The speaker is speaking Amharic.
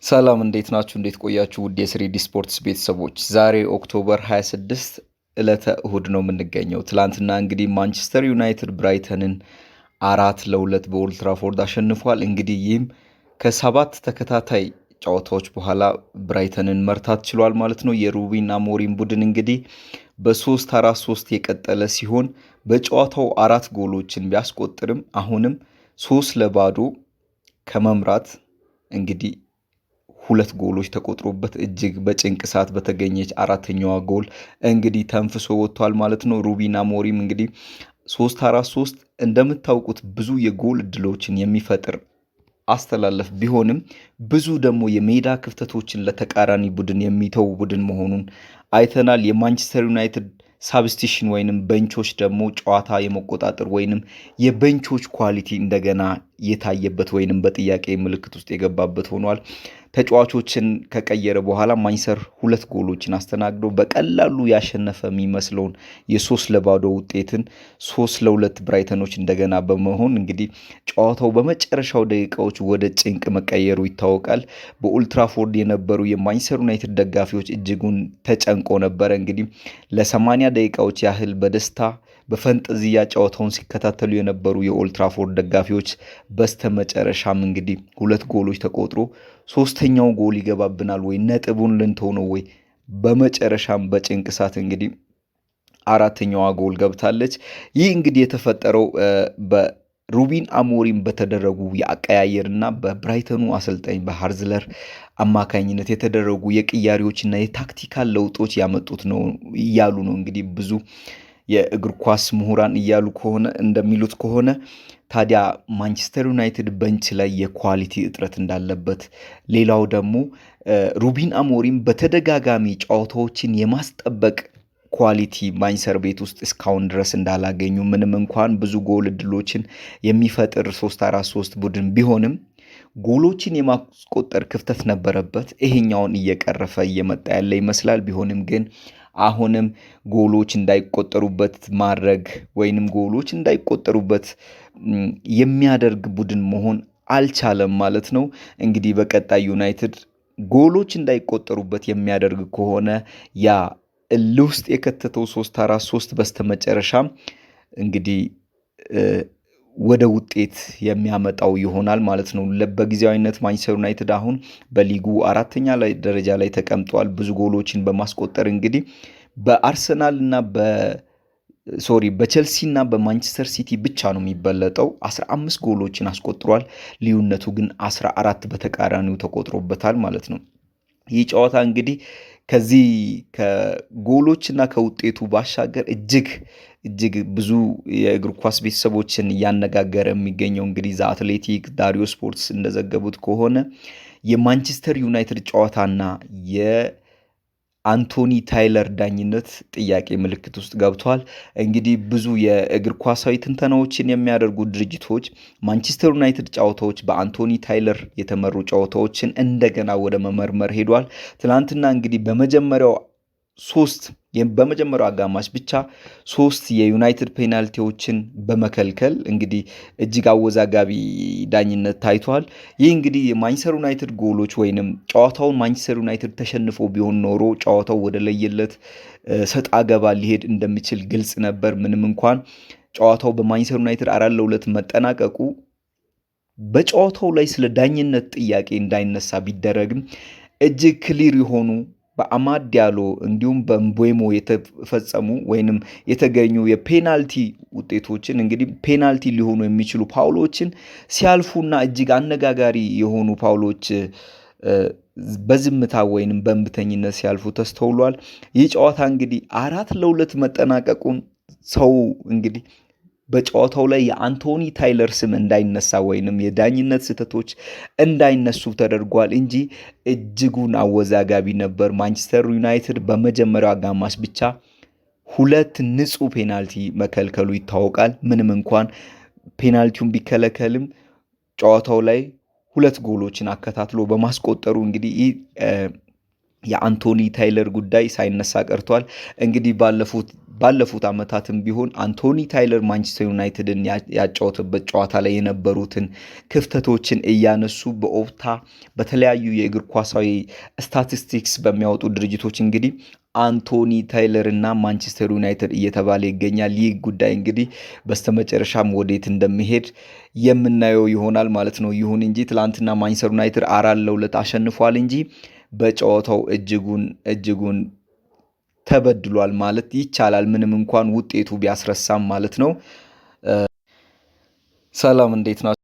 ሰላም እንዴት ናችሁ? እንዴት ቆያችሁ? ውድ የስሪዲ ስፖርትስ ቤተሰቦች ዛሬ ኦክቶበር 26 ዕለተ እሁድ ነው የምንገኘው። ትላንትና እንግዲህ ማንቸስተር ዩናይትድ ብራይተንን 4-2 በኦልድ ትራፎርድ አሸንፏል። እንግዲህ ይህም ከ7 ተከታታይ ጨዋታዎች በኋላ ብራይተንን መርታት ችሏል ማለት ነው። የሩበን አሞሪም ቡድን እንግዲህ በ3-4-3 የቀጠለ ሲሆን በጨዋታው 4 ጎሎችን ቢያስቆጥርም አሁንም 3-0 ከመምራት እንግዲህ 2 ጎሎች ተቆጥሮበት እጅግ በጭንቅ ሰዓት በተገኘች አራተኛዋ ጎል እንግዲህ ተንፍሶ ወጥቷል ማለት ነው። ሩበን አሞሪም እንግዲህ 3-4-3 እንደምታውቁት ብዙ የጎል እድሎችን የሚፈጥር አስተላለፍ ቢሆንም ብዙ ደግሞ የሜዳ ክፍተቶችን ለተቃራኒ ቡድን የሚተው ቡድን መሆኑን አይተናል። የማንቸስተር ዩናይትድ ሳብስቲሽን ወይንም ቤንቾች ደግሞ ጨዋታ የመቆጣጠር ወይንም የቤንቾች ኳሊቲ እንደገና የታየበት ወይንም በጥያቄ ምልክት ውስጥ የገባበት ሆኗል። ተጫዋቾችን ከቀየረ በኋላ ማንቸስተር 2 ጎሎችን አስተናግዶ በቀላሉ ያሸነፈ የሚመስለውን የ3-0 ውጤትን 3-2 ብራይተኖች እንደገና በመሆን እንግዲህ ጨዋታው በመጨረሻው ደቂቃዎች ወደ ጭንቅ መቀየሩ ይታወቃል። በኦልትራፎርድ የነበሩ የማንቸስተር ዩናይትድ ደጋፊዎች እጅጉን ተጨንቆ ነበረ። እንግዲህ ለ80 ደቂቃዎች ያህል በደስታ በፈንጠዚያ ጨዋታውን ሲከታተሉ የነበሩ የኦልትራፎርድ ደጋፊዎች በስተመጨረሻም እንግዲህ 2 ጎሎች ተቆጥሮ 3ኛው ጎል ይገባብናል ወይ ነጥቡን ልንተው ነው ወይ? በመጨረሻም በጭንቅ ሰዓት እንግዲህ 4ኛዋ ጎል ገብታለች። ይህ እንግዲህ የተፈጠረው በሩበን አሞሪም በተደረጉ የአቀያየርና በብራይተኑ አሰልጣኝ በሃርዝለር አማካኝነት የተደረጉ የቅያሬዎችና የታክቲካል ለውጦች ያመጡት ነው እያሉ ነው እንግዲህ ብዙ የእግር ኳስ ምሁራን እያሉ እንደሚሉት ከሆነ ታዲያ ማንቸስተር ዩናይትድ በንች ላይ የኳሊቲ እጥረት እንዳለበት፣ ሌላው ደግሞ ሩበን አሞሪም በተደጋጋሚ ጨዋታዎችን የማስጠበቅ ኳሊቲ ማንቸስተር ቤት ውስጥ እስካሁን ድረስ እንዳላገኙ፣ ምንም እንኳን ብዙ ጎል እድሎችን የሚፈጥር 3-4-3 ቡድን ቢሆንም ጎሎችን የማስቆጠር ክፍተት ነበረበት። ይሄኛውን እየቀረፈ እየመጣ ያለ ይመስላል። ቢሆንም ግን አሁንም ጎሎች እንዳይቆጠሩበት ማድረግ ወይንም ጎሎች እንዳይቆጠሩበት የሚያደርግ ቡድን መሆን አልቻለም ማለት ነው። እንግዲህ በቀጣይ ዩናይትድ ጎሎች እንዳይቆጠሩበት የሚያደርግ ከሆነ ያ እልህ ውስጥ የከተተው 3-4-3 በስተመጨረሻም እንግዲህ ወደ ውጤት የሚያመጣው ይሆናል ማለት ነው። በጊዜያዊነት ማንቸስተር ዩናይትድ አሁን በሊጉ 4ኛ ደረጃ ላይ ተቀምጧል። ብዙ ጎሎችን በማስቆጠር እንግዲህ በአርሰናል እና በቼልሲ እና በማንቸስተር ሲቲ ብቻ ነው የሚበለጠው። 15 ጎሎችን አስቆጥሯል። ልዩነቱ ግን 14 በተቃራኒው ተቆጥሮበታል ማለት ነው። ይህ ጨዋታ እንግዲህ ከዚህ ከጎሎችና ከውጤቱ ባሻገር እጅግ ብዙ የእግር ኳስ ቤተሰቦችን እያነጋገረ የሚገኘው እንግዲህ ዘ አትሌቲክ ዳሪዮ ስፖርትስ እንደዘገቡት ከሆነ የማንቸስተር ዩናይትድ ጨዋታና የአንቶኒ ታይለር ዳኝነት ጥያቄ ምልክት ውስጥ ገብቷል። እንግዲህ ብዙ የእግር ኳሳዊ ትንተናዎችን የሚያደርጉ ድርጅቶች ማንቸስተር ዩናይትድ ጨዋታዎች በአንቶኒ ታይለር የተመሩ ጨዋታዎችን እንደገና ወደ መመርመር ሄዷል። ትናንትና እንግዲህ በመጀመሪያው አጋማሽ ብቻ 3 የዩናይትድ ፔናልቲዎችን በመከልከል እንግዲህ እጅግ አወዛጋቢ ዳኝነት ታይቷል። ይህ እንግዲህ የማንቸስተር ዩናይትድ ጎሎች ወይንም ጨዋታውን ማንቸስተር ዩናይትድ ተሸንፎ ቢሆን ኖሮ ጨዋታው ወደ ለየለት ሰጣ ገባ ሊሄድ እንደሚችል ግልጽ ነበር። ምንም እንኳን ጨዋታው በማንቸስተር ዩናይትድ 4-2 መጠናቀቁ በጨዋታው ላይ ስለ ዳኝነት ጥያቄ እንዳይነሳ ቢደረግም እጅግ ክሊር የሆኑ በአማድ ዲያሎ እንዲሁም በምቦሞ የተፈጸሙ ወይንም የተገኙ የፔናልቲ ውጤቶችን እንግዲህ ፔናልቲ ሊሆኑ የሚችሉ ፓውሎችን ሲያልፉና እጅግ አነጋጋሪ የሆኑ ፓውሎች በዝምታ ወይንም በእንብተኝነት ሲያልፉ ተስተውሏል። ይህ ጨዋታ እንግዲህ 4-2 መጠናቀቁን ሰው እንግዲህ በጨዋታው ላይ የአንቶኒ ታይለር ስም እንዳይነሳ ወይንም የዳኝነት ስህተቶች እንዳይነሱ ተደርጓል እንጂ እጅጉን አወዛጋቢ ነበር። ማንቸስተር ዩናይትድ በመጀመሪያው አጋማሽ ብቻ 2 ንጹህ ፔናልቲ መከልከሉ ይታወቃል። ምንም እንኳን ፔናልቲውን ቢከለከልም ጨዋታው ላይ 2 ጎሎችን አከታትሎ በማስቆጠሩ እንግዲህ የአንቶኒ ታይለር ጉዳይ ሳይነሳ ቀርቷል። እንግዲህ ባለፉት ዓመታትም ቢሆን አንቶኒ ታይለር ማንቸስተር ዩናይትድን ያጫወተበት ጨዋታ ላይ የነበሩትን ክፍተቶችን እያነሱ በኦፕታ በተለያዩ የእግር ኳሳዊ ስታቲስቲክስ በሚያወጡ ድርጅቶች እንግዲህ አንቶኒ ታይለር እና ማንቸስተር ዩናይትድ እየተባለ ይገኛል። ይህ ጉዳይ እንግዲህ በስተመጨረሻም ወዴት እንደሚሄድ የምናየው ይሆናል ማለት ነው። ይሁን እንጂ ትላንትና ማንቸስተር ዩናይትድ 4-2 አሸንፏል እንጂ በጨዋታው እጅጉን ተበድሏል ማለት ይቻላል። ምንም እንኳን ውጤቱ ቢያስረሳም ማለት ነው። ሰላም እንዴት ናችሁ?